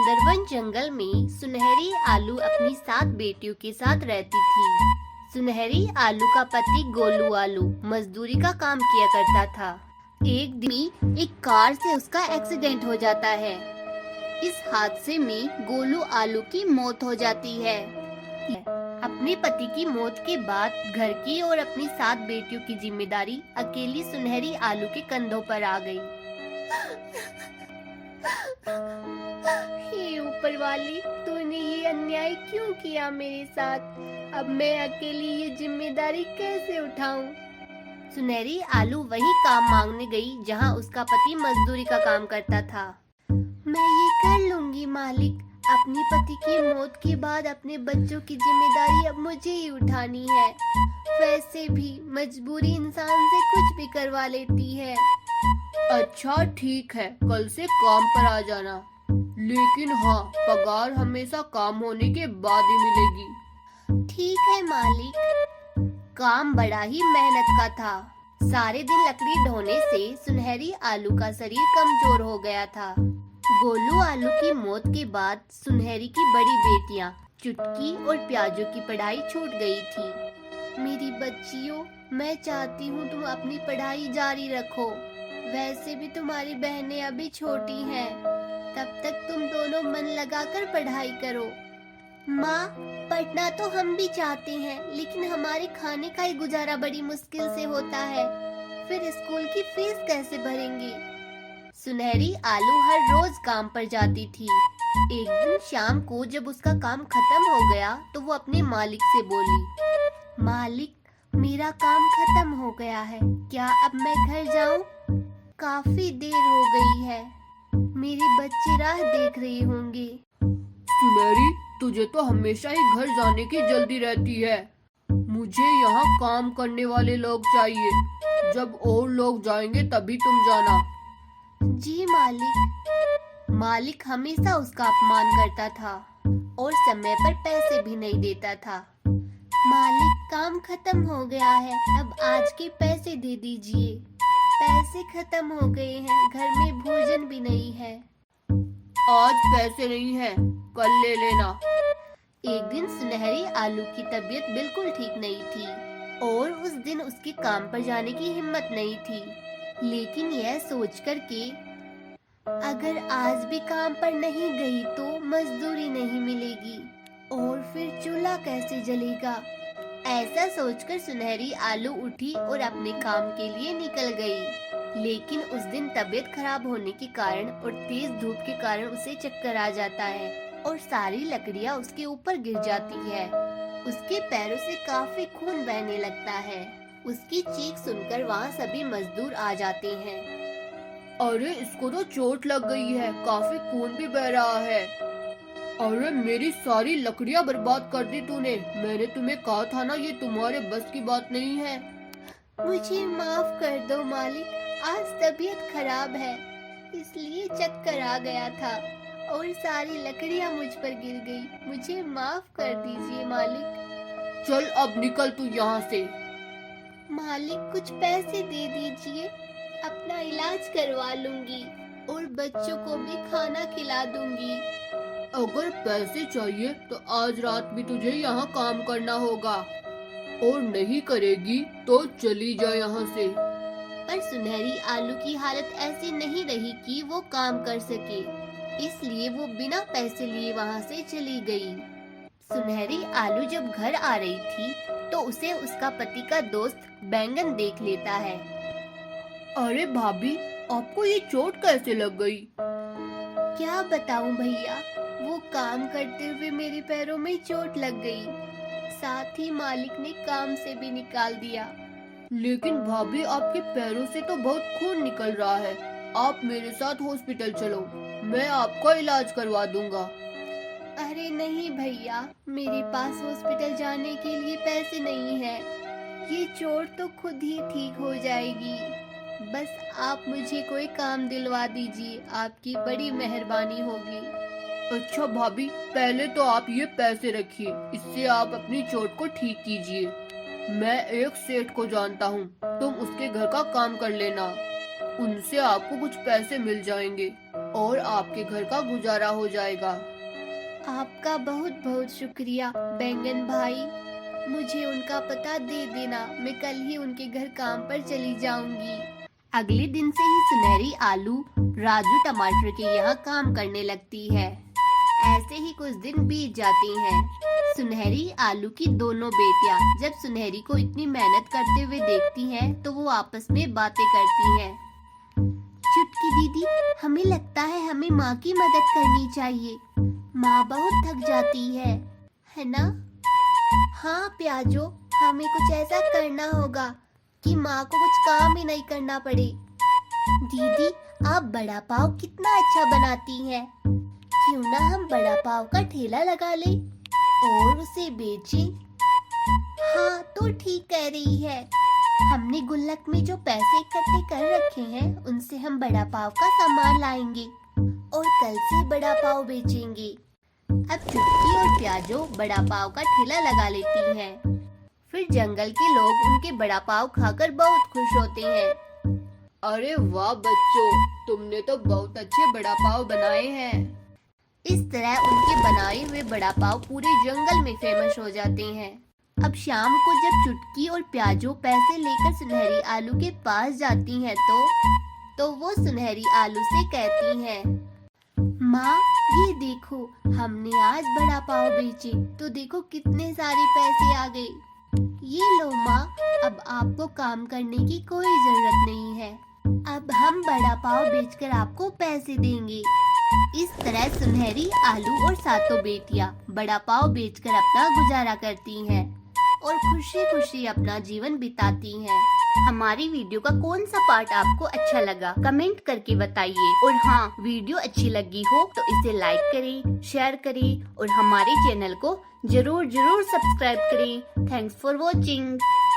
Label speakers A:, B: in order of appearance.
A: सुंदरवन जंगल में सुनहरी आलू अपनी 7 बेटियों के साथ रहती थी। सुनहरी आलू का पति गोलू आलू मजदूरी का काम किया करता था। एक दिन एक कार से उसका एक्सीडेंट हो जाता है। इस हादसे में गोलू आलू की मौत हो जाती है। अपने पति की मौत के बाद घर की और अपनी 7 बेटियों की जिम्मेदारी अकेली सुनहरी आलू के कंधों पर आ गई। हे ऊपर वाली, तूने ये अन्याय क्यों किया मेरे साथ? अब मैं अकेली ये जिम्मेदारी कैसे उठाऊं? सुनहरी आलू वही काम मांगने गई जहां उसका पति मजदूरी का काम करता था। मैं ये कर लूंगी मालिक। अपनी पति की मौत के बाद अपने बच्चों की जिम्मेदारी अब मुझे ही उठानी है। वैसे भी मजबूरी इंसान से कुछ भी करवा लेती है।
B: अच्छा ठीक है, कल से काम पर आ जाना, लेकिन हाँ, पगार हमेशा काम होने के बाद ही मिलेगी।
A: ठीक है मालिक। काम बड़ा ही मेहनत का था। सारे दिन लकड़ी ढोने से सुनहरी आलू का शरीर कमजोर हो गया था। गोलू आलू की मौत के बाद सुनहरी की बड़ी बेटियां चुटकी और प्याजों की पढ़ाई छूट गई थी। मेरी बच्चियों, मैं चाहती हूँ तुम अपनी पढ़ाई जारी रखो। वैसे भी तुम्हारी बहनें अभी छोटी हैं। तब तक तुम दोनों मन लगाकर पढ़ाई करो। माँ, पढ़ना तो हम भी चाहते हैं, लेकिन हमारे खाने का ही गुजारा बड़ी मुश्किल से होता है। फिर स्कूल की फीस कैसे भरेंगे? सुनहरी आलू हर रोज काम पर जाती थी। एक दिन शाम को जब उसका काम खत्म हो गया तो वो अपने मालिक से बोली, मालिक, मेरा काम खत्म हो गया है। क्या अब मैं घर जाऊं? काफी देर हो गई है। मेरे बच्चे राह देख रहे होंगे।
B: सुनहरी, तुझे तो हमेशा ही घर जाने की जल्दी रहती है। मुझे यहाँ काम करने वाले लोग चाहिए। जब और लोग जाएंगे तभी तुम जाना।
A: जी मालिक। मालिक हमेशा उसका अपमान करता था और समय पर पैसे भी नहीं देता था। मालिक, काम खत्म हो गया है, अब आज के पैसे दे दीजिए। पैसे खत्म हो गए हैं, घर में भोजन भी नहीं है।
B: आज पैसे नहीं है, कल ले लेना।
A: एक दिन सुनहरी आलू की तबीयत बिल्कुल ठीक नहीं थी और उस दिन उसके काम पर जाने की हिम्मत नहीं थी। लेकिन यह सोचकर कि अगर आज भी काम पर नहीं गई तो मजदूरी नहीं मिलेगी और फिर चूल्हा कैसे जलेगा, ऐसा सोचकर सुनहरी आलू उठी और अपने काम के लिए निकल गई। लेकिन उस दिन तबीयत खराब होने के कारण और तेज धूप के कारण उसे चक्कर आ जाता है और सारी लकड़ियां उसके ऊपर गिर जाती है। उसके पैरों से काफी खून बहने लगता है। उसकी चीख सुनकर वहाँ सभी मजदूर आ जाते हैं।
B: अरे, इसको तो चोट लग गई है, काफी खून भी बह रहा है। अरे, मेरी सारी लकड़ियां बर्बाद कर दी तूने। मैंने तुम्हें कहा था ना, ये तुम्हारे बस की बात नहीं है।
A: मुझे माफ कर दो मालिक, आज तबीयत खराब है इसलिए चक्कर आ गया था और सारी लकड़ियां मुझ पर गिर गई। मुझे माफ कर दीजिए मालिक।
B: चल अब निकल तू यहाँ से।
A: मालिक, कुछ पैसे दे दीजिए, अपना इलाज करवा लूंगी और बच्चों को भी खाना खिला दूंगी।
B: अगर पैसे चाहिए तो आज रात भी तुझे यहाँ काम करना होगा, और नहीं करेगी तो चली जा यहाँ से।
A: पर सुनहरी आलू की हालत ऐसी नहीं रही कि वो काम कर सके, इसलिए वो बिना पैसे लिए वहाँ से चली गई। सुनहरी आलू जब घर आ रही थी तो उसे उसका पति का दोस्त बैंगन देख लेता है।
B: अरे भाभी, आपको ये चोट कैसे लग गई?
A: क्या बताऊं भैया, वो काम करते हुए मेरे पैरों में चोट लग गई। साथ ही मालिक ने काम से भी निकाल दिया।
B: लेकिन भाभी, आपके पैरों से तो बहुत खून निकल रहा है। आप मेरे साथ हॉस्पिटल चलो, मैं आपका इलाज करवा दूंगा।
A: अरे नहीं भैया, मेरे पास हॉस्पिटल जाने के लिए पैसे नहीं है। ये चोट तो खुद ही ठीक हो जाएगी। बस आप मुझे कोई काम दिलवा दीजिए, आपकी बड़ी मेहरबानी होगी।
B: अच्छा भाभी, पहले तो आप ये पैसे रखिए, इससे आप अपनी चोट को ठीक कीजिए। मैं एक सेठ को जानता हूँ, तुम उसके घर का काम कर लेना, उनसे आपको कुछ पैसे मिल जाएंगे। और आपके घर का गुजारा हो जाएगा।
A: आपका बहुत बहुत शुक्रिया बैंगन भाई। मुझे उनका पता दे देना, मैं कल ही उनके घर काम पर चली जाऊंगी। अगले दिन से ही सुनहरी आलू राजू टमाटर के यहाँ काम करने लगती है। ऐसे ही कुछ दिन बीत जाती हैं। सुनहरी आलू की दोनों बेटियां जब सुनहरी को इतनी मेहनत करते हुए देखती हैं, तो वो आपस में बातें करती हैं। चुटकी दीदी, हमें लगता है हमें माँ की मदद करनी चाहिए। माँ बहुत थक जाती है ना? हाँ प्याजो, हमें कुछ ऐसा करना होगा कि माँ को कुछ काम ही नहीं करना पड़े। दीदी, आप बड़ा पाव कितना अच्छा बनाती हैं। क्यों ना हम बड़ा पाव का ठेला लगा लें और उसे बेचें? हाँ तो ठीक कह रही है। हमने गुल्लक में जो पैसे इकट्ठे कर रखे हैं, उनसे हम बड़ा पाव का सामान लाएंगे और कल से बड़ा पाव बेचेंगे। अब चुटकी और प्याजो बड़ा पाव का ठेला लगा लेती हैं। फिर जंगल के लोग उनके बड़ा पाव खाकर बहुत खुश होते हैं।
B: अरे वाह बच्चों, तुमने तो बहुत अच्छे बड़ा पाव बनाए हैं।
A: इस तरह उनके बनाए हुए बड़ा पाव पूरे जंगल में फेमस हो जाते हैं। अब शाम को जब चुटकी और प्याजो पैसे लेकर सुनहरी आलू के पास जाती हैं, तो वो सुनहरी आलू से कहती हैं, माँ ये देखो, हमने आज बड़ा पाव बेचे तो देखो कितने सारे पैसे आ गए। ये लो माँ, अब आपको काम करने की कोई जरूरत नहीं है। अब हम बड़ा पाव बेचकर आपको पैसे देंगे। इस तरह सुनहरी आलू और सातों बेटियां बड़ा पाव बेचकर अपना गुजारा करती हैं और खुशी खुशी अपना जीवन बिताती हैं। हमारी वीडियो का कौन सा पार्ट आपको अच्छा लगा कमेंट करके बताइए। और हाँ, वीडियो अच्छी लगी हो तो इसे लाइक करें, शेयर करें और हमारे चैनल को जरूर सब्सक्राइब करें। Thanks for watching.